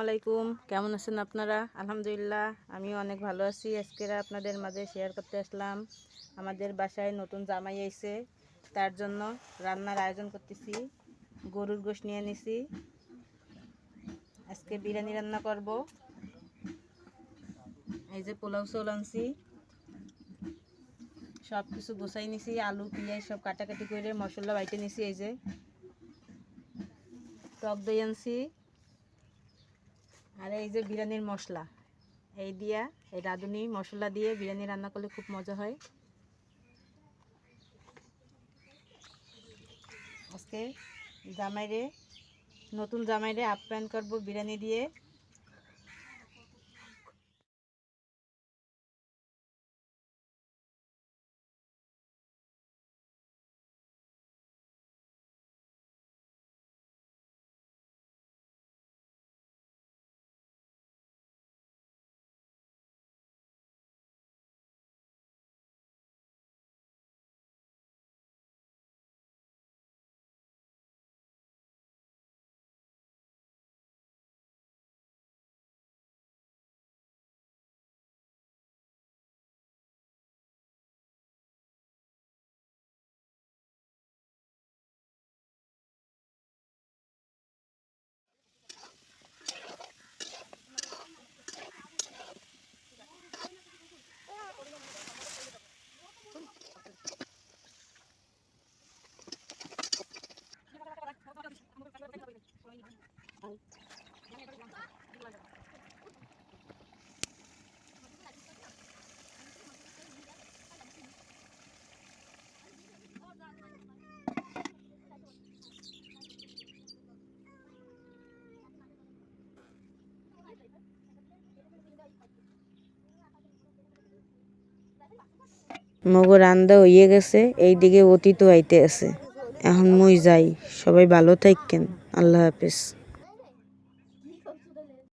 আলাইকুম, কেমন আছেন আপনারা? আলহামদুলিল্লাহ আমিও অনেক ভালো আছি। আজকে আপনাদের মাঝে শেয়ার করতে আসলাম আমাদের বাসায় নতুন জামাই আইছে, তার জন্য রান্নার আয়োজন করতেছি। গরুর গোশত নিয়ে নিছি, আজকে বিরিয়ানি রান্না করব। এই যে পোলাও চাউল আনছি, সব কিছু গোছাই নিছি, আলু পেঁয়াজ সব কাটাকাটি করে মশলা বাইটে নিছি। এই যে টক দই আনছি, আর এই যে বিরিয়ানির মশলা, এই দিয়া এই রাঁধুনি মশলা দিয়ে বিরিয়ানি রান্না করলে খুব মজা হয়। আজকে নতুন জামাইরে আপ্যায়ন করব বিরিয়ানি দিয়ে। মগো রান্দা হইয়ে গেছে, এইদিকে অতীত আইতে আছে। এখন মুই যাই, সবাই ভালো থাকেন, আল্লাহ হাফেজ।